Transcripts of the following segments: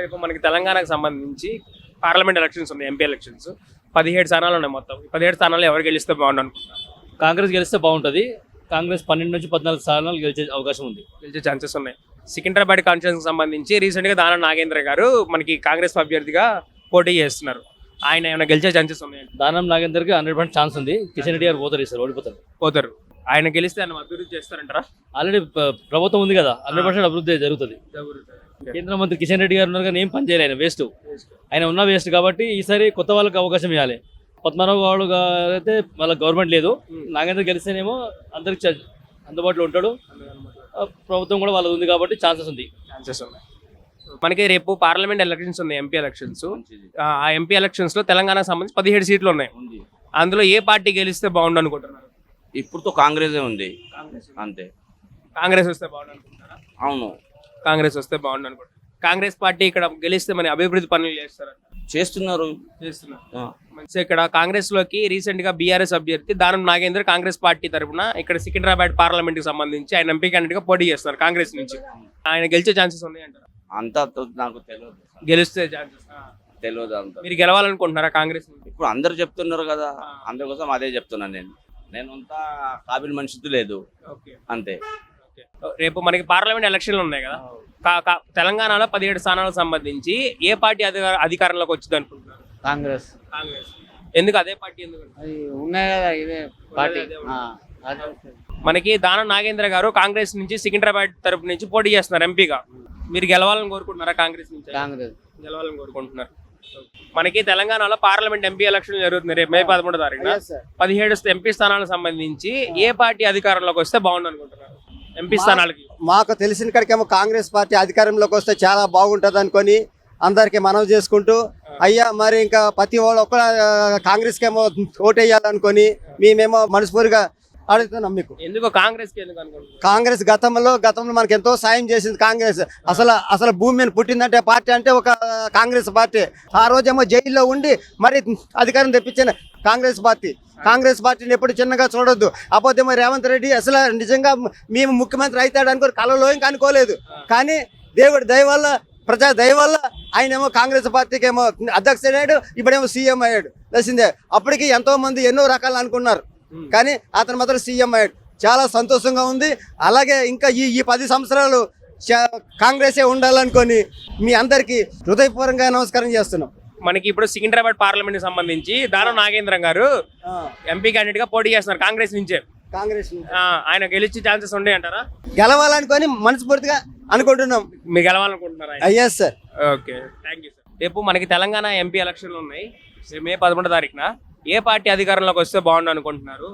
రేపు మనకి తెలంగాణకు సంబంధించి పార్లమెంట్ ఎలక్షన్స్ ఉన్నాయి, ఎంపీ ఎలక్షన్స్. 17 స్థానాలు ఉన్నాయి మొత్తం. 17 స్థానాలు ఎవరు గెలిస్తే బాగుండు అనుకుంటున్నారు? కాంగ్రెస్ గెలిస్తే బాగుంటుంది. కాంగ్రెస్ 12 నుంచి 14 స్థానాలు గెలిచే అవకాశం ఉంది, గెలిచే ఛాన్సెస్ ఉన్నాయి. సికింద్రాబాద్ కాన్స్టిట్యూన్సీకి సంబంధించి రీసెంట్గా దానం నాగేంద్ర గారు మనకి కాంగ్రెస్ అభ్యర్థిగా పోటీ చేస్తున్నారు. ఆయన ఏమైనా గెలిచే ఛాన్సెస్ ఉన్నాయి? దానం నాగేందర్కి 100% ఛాన్స్ ఉంది. కిషన్ రెడ్డి గారు పోతారు, ఈసారి ఓడిపోతారు. ఆయన గెలిస్తే ఆయన అభివృద్ధి చేస్తారంటారా? ఆల్రెడీ ప్రభుత్వం ఉంది కదా, 100% అభివృద్ధి జరుగుతుంది. కేంద్ర మంత్రి కిషన్ రెడ్డి గారు ఉన్నారు కానీ ఏం పని చేయలేదు, ఆయన వేస్ట్. ఆయన ఉన్న వేస్ట్ కాబట్టి ఈసారి కొత్త వాళ్ళకి అవకాశం ఇవ్వాలి. పద్మనాభ వాళ్ళు అయితే వాళ్ళ గవర్నమెంట్ లేదు. నాగేంద్ర గెలిస్తేనేమో అందరికి అందుబాటులో ఉంటాడు. ప్రభుత్వం కూడా వాళ్ళది ఉంది కాబట్టి ఛాన్సెస్ ఉన్నాయి. మనకి రేపు పార్లమెంట్ ఎలక్షన్స్ ఉన్నాయి, ఎంపీ ఎలక్షన్స్. ఆ ఎంపీ ఎలక్షన్స్ లో తెలంగాణకు సంబంధించి 17 సీట్లు ఉన్నాయి. అందులో ఏ పార్టీ గెలిస్తే బాగుండు అనుకుంటున్నారు? ఇప్పుడు కాంగ్రెస్ ఉంది అంతే. కాంగ్రెస్ వస్తే బాగుండు అనుకుంటారా? అవును, కాంగ్రెస్ వస్తే బాగుండు అనుకుంటారు. కాంగ్రెస్ పార్టీ ఇక్కడ గెలిస్తే మన అభివృద్ధి పనులు చేస్తున్నారు. మంచి ఇక్కడ కాంగ్రెస్ లోకి రీసెంట్ గా బీఆర్ఎస్ అభ్యర్థి దానం నాగేంద్ర కాంగ్రెస్ పార్టీ తరఫున ఇక్కడ సికింద్రాబాద్ పార్లమెంట్ కి సంబంధించి ఆయన ఎంపీ క్యాండిడేట్ గా పోటీ చేస్తున్నారు కాంగ్రెస్ నుంచి. ఆయన గెలిచే ఛాన్సెస్ ఉన్నాయంటారు? అంతా నాకు తెలియదు, గెలిస్తే ఛాన్సెస్ తెలియదు అంత. మీరు గెలవాలనుకుంటున్నారా కాంగ్రెస్ నుంచి? ఇప్పుడు అందరు చెప్తున్నారు కదా, అందుకోసం అదే చెప్తున్నాను. నేను అంతా కాబిల్ మనిషి లేదు అంతే. రేపు మనకి పార్లమెంట్ ఎలక్షన్లు ఉన్నాయి కదా, తెలంగాణలో 17 స్థానాలకు సంబంధించి ఏ పార్టీ అధికారంలోకి వచ్చింది అనుకుంటున్నారు? కాంగ్రెస్. ఎందుకు అదే పార్టీ? ఎందుకు ఉన్నాయి కదా ఇదే పార్టీ. మనకి దానం నాగేంద్ర గారు కాంగ్రెస్ నుంచి సికింద్రాబాద్ తరపు నుంచి పోటీ చేస్తున్నారు ఎంపీగా. మీరు గెలవాలని కోరుకుంటున్నారా కాంగ్రెస్ నుంచి? కాంగ్రెస్ గెలవాలని కోరుకుంటున్నారు. మనకి తెలంగాణలో పార్లమెంట్ ఎంపీ ఎలక్షన్ జరుగుతుంది రేపు మే 11వ తారీఖున. 17 ఎంపీ స్థానాలకు సంబంధించి ఏ పార్టీ అధికారంలోకి వస్తే బాగుండు అనుకుంటున్నారు? ఎంపీ స్థానాలకి మాకు తెలిసిన కాడికేమో కాంగ్రెస్ పార్టీ అధికారంలోకి వస్తే చాలా బాగుంటుంది అనుకొని అందరికి మనవి చేసుకుంటూ, అయ్యా మరి ఇంకా ప్రతి వాళ్ళు ఒక్క కాంగ్రెస్కేమో ఓటేయాలనుకొని మేమేమో మనస్ఫూర్తిగా అడుగుతున్నాం. మీకు ఎందుకు కాంగ్రెస్కి ఎందుకు అనుకుంటున్నారు? కాంగ్రెస్ గతంలో మనకు ఎంతో సాయం చేసింది. కాంగ్రెస్ అసలు భూమి మీద పుట్టిందంటే పార్టీ అంటే ఒక కాంగ్రెస్ పార్టీ. ఆ రోజేమో జైల్లో ఉండి మరి అధికారం తెప్పించిన కాంగ్రెస్ పార్టీని ఎప్పుడు చిన్నగా చూడొద్దు. అపోతేమో రేవంత్ రెడ్డి అసలు నిజంగా మేము ముఖ్యమంత్రి అవుతాడు అనుకోరు, కళలో ఇంకా అనుకోలేదు. కానీ దేవుడి దయ వల్ల, ప్రజా దయ వల్ల ఆయన ఏమో కాంగ్రెస్ పార్టీకి ఏమో అధ్యక్షుడయ్యాడు, ఇప్పుడేమో సీఎం అయ్యాడు. తెలిసిందే, అప్పటికి ఎంతో మంది ఎన్నో రకాలు అనుకున్నారు కానీ అతను మాత్రం సీఎం అయ్యాడు. చాలా సంతోషంగా ఉంది. అలాగే ఇంకా ఈ 10 సంవత్సరాలు కాంగ్రెసే ఉండాలనుకొని మీ అందరికీ హృదయపూర్వకంగా నమస్కారం చేస్తున్నాం. మనకి ఇప్పుడు సికింద్రాబాద్ పార్లమెంట్ కి సంబంధించి దానం నాగేంద్ర గారు ఎంపీ క్యాండిడేట్ గా పోటీ చేస్తున్నారు కాంగ్రెస్ నుంచే. ఆయన గెలిచే ఛాన్సెస్ ఉన్నాయి అంటారా? గెలవాలనుకొని మనస్ఫూర్తిగా అనుకుంటున్నాం. మీరు గెలవాలనుకుంటున్నారా? Yes sir. Okay, thank you sir. రేపు మనకి తెలంగాణ ఎంపీ ఎలక్షన్లు ఉన్నాయి మే 11వ తారీఖున. ఏ పార్టీ అధికారంలోకి వస్తే బాగుండు అనుకుంటున్నారు?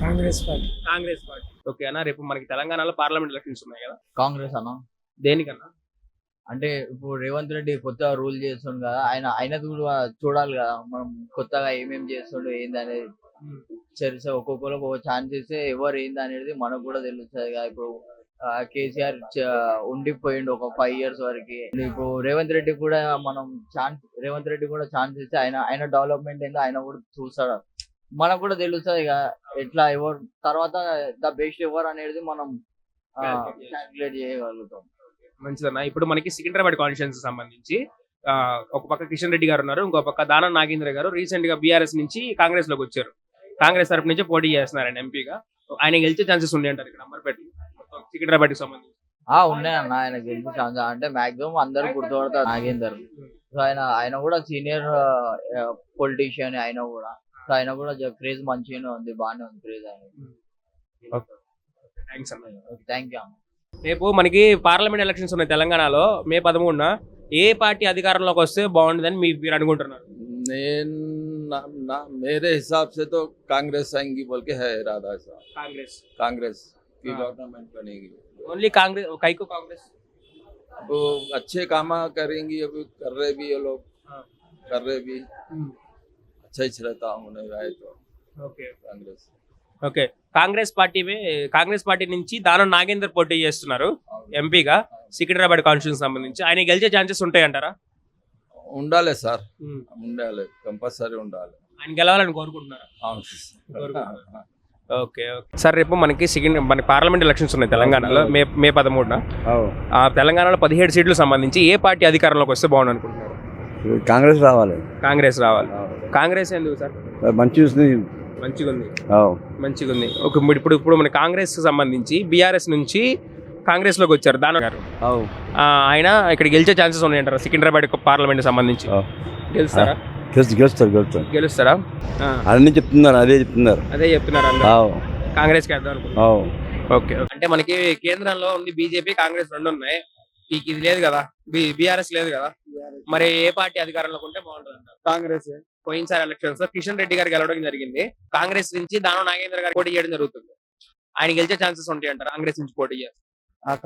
కాంగ్రెస్ పార్టీ. ఓకే అన్న, రేపు మనకి తెలంగాణలో పార్లమెంట్ ఎలక్షన్స్ ఉన్నాయి కదా. కాంగ్రెస్ అన్న. దేనికన్నా? అంటే ఇప్పుడు రేవంత్ రెడ్డి కొత్తగా రూల్ చేస్తుండు కదా, ఆయన కూడా చూడాలి కదా మనం కొత్తగా ఏమేమి చేస్తుండో ఏంది అనేది. సరే ఒక్కొక్కరికి ఒక ఛాన్స్ ఇస్తే ఎవరు ఏంది అనేది మనకు కూడా తెలుస్తుంది కదా. ఇప్పుడు కేసీఆర్ ఉండిపోయిండు ఒక 5 years వరకు. ఇప్పుడు రేవంత్ రెడ్డి కూడా ఛాన్స్ ఇస్తే ఆయన డెవలప్మెంట్ ఏందో ఆయన కూడా చూస్తాడు. మనకు కూడా తెలుస్తుంది ఇక ఎట్లా ఎవరు తర్వాత ద బెస్ట్ ఎవరు అనేది మనం క్యాల్కులేట్ చేయగలుగుతాం. మంచిదన్న. ఇప్పుడు మనకి సికింద్రాబాద్ కాన్స్టిట్యూన్సీ సంబంధించి ఒక పక్క కిషన్ రెడ్డి గారు ఉన్నారు, ఇంకో పక్క దానం నాగేంద్ర గారు రీసెంట్ గా బీఆర్ఎస్ నుంచి కాంగ్రెస్ లోకి వచ్చారు. కాంగ్రెస్ తరపు నుంచి పోటీ చేస్తున్నారు ఆయన ఎంపీగా. ఆయన గెలిచే ఛాన్సెస్ ఉన్నాయి అంటారు ఇక్కడ అమర్పేట సికింద్రాబాద్ కి సంబంధించి? ఉన్నాయన్న, ఆయన గెలిచే ఛాన్స్ అంటే మాక్సిమం అందరు గుర్తుపడతారు నాగేందర్. సో ఆయన కూడా సీనియర్ పొలిటీషియన్. ఆయన కూడా క్రేజ్ మంచిగానే ఉంది, బాగానే ఉంది క్రేజ్ ఆయన. Thank you. రేపు మనకి పార్లమెంట్ ఎలక్షన్స్ ఉన్నాయి తెలంగాణలో మే 13న. ఏ పార్టీ అధికారంలోకి వస్తే బాగుంటుందని మీరు అనుకుంటున్నారు? मेरे हिसाब से तो कांग्रेस आएंगी बोल के है इरादा साहब. कांग्रेस की गवर्नमेंट बनेगी. ओनली कांग्रेस? कई को कांग्रेस वो अच्छे काम करेंगी, अभी कर रहे भी ये लोग, कर रहे भी अच्छा ही रहता होने आए तो. Okay Congress. Okay, Congress party నుంచి దానం నాగేందర్ పోటీ చేస్తున్నారు ఎంపీగా సికింద్రాబాద్ కాన్స్టిట్యూన్సీ సంబంధించి. ఆయన గెలిచే ఛాన్సెస్ ఉంటాయంటారా? ఉండాలి సార్, ఉండాలి, కంపల్సరీ ఉండాలి. ఆయన గెలవాలని కోరుకుంటున్నారా? ఓకే ఓకే సార్, రేపు మనకి పార్లమెంట్ ఎలక్షన్స్ ఉన్నాయి తెలంగాణలో మే 13న. ఆ తెలంగాణలో 17 సీట్లు సంబంధించి ఏ పార్టీ అధికారంలోకి వస్తే బాగుండు అనుకుంటున్నారు? కాంగ్రెస్ రావాలి. కాంగ్రెస్ రావాలి. కాంగ్రెస్ ఎందుకు సార్? మంచి మంచిగా ఉంది. ఓకే, ఇప్పుడు మన కాంగ్రెస్ సంబంధించి బీఆర్ఎస్ నుంచి కాంగ్రెస్ లోకి వచ్చారు దాన గారు. ఆయన ఇక్కడ గెలిచే ఛాన్సెస్ ఉన్నాయంటారా సికింద్రాబాద్ పార్లమెంట్ సంబంధించి? గెలుస్తారా? గెలుస్తారా? అన్ని చెప్తున్నారు, అదే చెప్తున్నారు అందరూ. కాంగ్రెస్ కి వేద్దాం అనుకుంటున్నారు. ఓకే, అంటే మనకి కేంద్రంలో ఉంది బీజేపీ, కాంగ్రెస్ రెండు ఉన్నాయి. ఇది లేదు కదా, బీఆర్ఎస్ లేదు కదా, మరి ఏ పార్టీ అధికారంలోకి ఉంటే బాగుంటుంది అంటారు? కాంగ్రెస్. పోయినసారి ఎలక్షన్స్ లో కిషన్ రెడ్డి గారు గెలవడం జరిగింది. కాంగ్రెస్ నుంచి దానం నాగేంద్ర గారు పోటీ చేయడం జరుగుతుంది. ఆయన గెలిచే ఛాన్సెస్ ఉంటాయి అంటారు కాంగ్రెస్ నుంచి పోటీ చేస్తారు?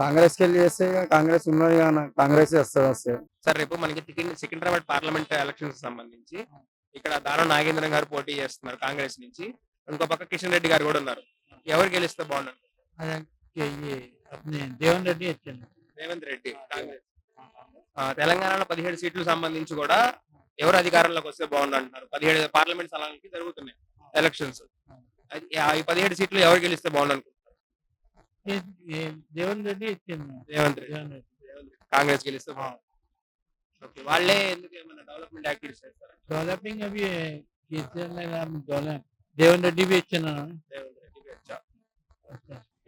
కాంగ్రెస్ కి వెళ్ళి చేస్తే కాంగ్రెస్ ఉన్నది, కాంగ్రెస్ వస్తుంది. సార్, రేపు మనకి సికింద్రాబాద్ పార్లమెంట్ ఎలక్షన్స్ సంబంధించి ఇక్కడ దానం నాగేంద్ర గారు పోటీ చేస్తున్నారు కాంగ్రెస్ నుంచి. ఇంకో పక్క కిషన్ రెడ్డి గారు కూడా ఉన్నారు. ఎవరు గెలిస్తే బాగుంటుంది? రేవంత్ రెడ్డి కాంగ్రెస్. తెలంగాణలో 17 సీట్లు సంబంధించి కూడా ఎవరు అధికారంలోకి వస్తే బాగుండు అంటున్నారు? 17 పార్లమెంట్ స్థలానికి జరుగుతున్నాయి ఎలక్షన్స్. ఈ 17 సీట్లు ఎవరు గెలిస్తే బాగుండు అనుకుంటున్నారు? రేవంత్ రెడ్డి రేవంత్ రెడ్డి. కాంగ్రెస్ గెలిస్తే బాగుంది. ఓకే, వాళ్ళే ఎందుకు ఏమైనా డెవలప్మెంట్ యాక్టివిటీస్ చేస్తారా? डेवलपिंग अभी देवन रेड्डी भी अच्छे ना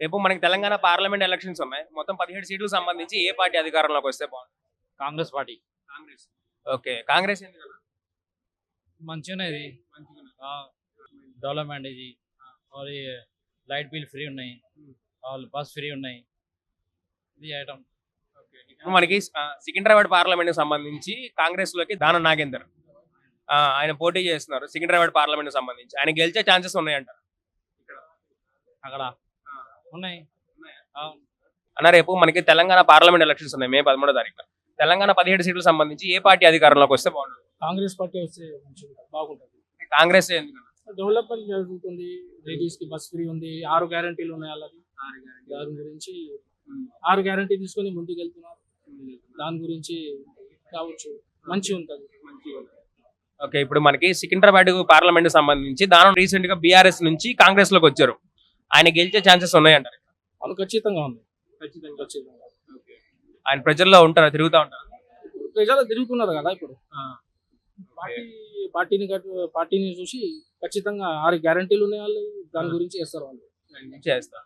రేపు మనకి తెలంగాణ పార్లమెంట్ ఎలక్షన్స్ ఉన్నాయి. మొత్తం 17 సీట్లకు సంబంధించి ఏ పార్టీ అధికారంలోకి వస్తే బాగుంటుంది? కాంగ్రెస్ పార్టీ. కాంగ్రెస్. ఓకే, కాంగ్రెస్ ఎందుకు? మంచిగానే ఇది, డెవలప్మెంట్ ఇది. మరి లైట్ బిల్ ఫ్రీ ఉన్నాయి, బస్ ఫ్రీ ఉన్నాయి, ఇది ఐటమ్. ఇప్పుడు మనకి సికింద్రాబాద్ పార్లమెంట్ కి సంబంధించి కాంగ్రెస్ లోకి దానం నాగేందర్ ఆయన పోటీ చేస్తున్నారు. సికింద్రాబాద్ పార్లమెంట్ కి సంబంధించి ఆయన గెలిచే ఛాన్సెస్ ఉన్నాయంట అక్కడ ఉన్నాయి. అన్న, రేపు మనకి తెలంగాణ పార్లమెంట్ ఎలక్షన్స్ ఉన్నాయి మే 13వ తారీఖున. తెలంగాణ 17 సీట్లకు సంబంధించి ఏ పార్టీ అధికారంలోకి వస్తే బాగుంటుంది? కాంగ్రెస్ పార్టీ వస్తే బాగుంటుంది. కాంగ్రెస్ ఎందుకు? డెవలప్మెంట్ జరుగుతుంది, లేడీస్ కి బస్ ఫ్రీ ఉంది, 6 గ్యారంటీలు ఉన్నాయి. అలాగే దాని గురించి 6 గ్యారంటీ తీసుకొని ముందుకు వెళ్తున్నారు. దాని గురించి కావచ్చు, మంచి ఉంటుంది. ఓకే, ఇప్పుడు మనకి సికింద్రాబాద్ పార్లమెంట్ సంబంధించి దానం రీసెంట్ గా బీఆర్ఎస్ నుంచి కాంగ్రెస్ లోకి వచ్చారు. ఆయన గెలిచే ఛాన్సెస్ ఉన్నాయంటారు? వాళ్ళు ఖచ్చితంగా ఉంది. ఆయన ప్రజల్లో ఉంటారా, తిరుగుతూ ఉంటారు? ప్రజలు తిరుగుతున్నారు కదా ఇప్పుడు. పార్టీని చూసి ఖచ్చితంగా 6 గ్యారంటీలు ఉన్నాయి. వాళ్ళు దాని గురించి చేస్తారు. వాళ్ళు చేస్తారు.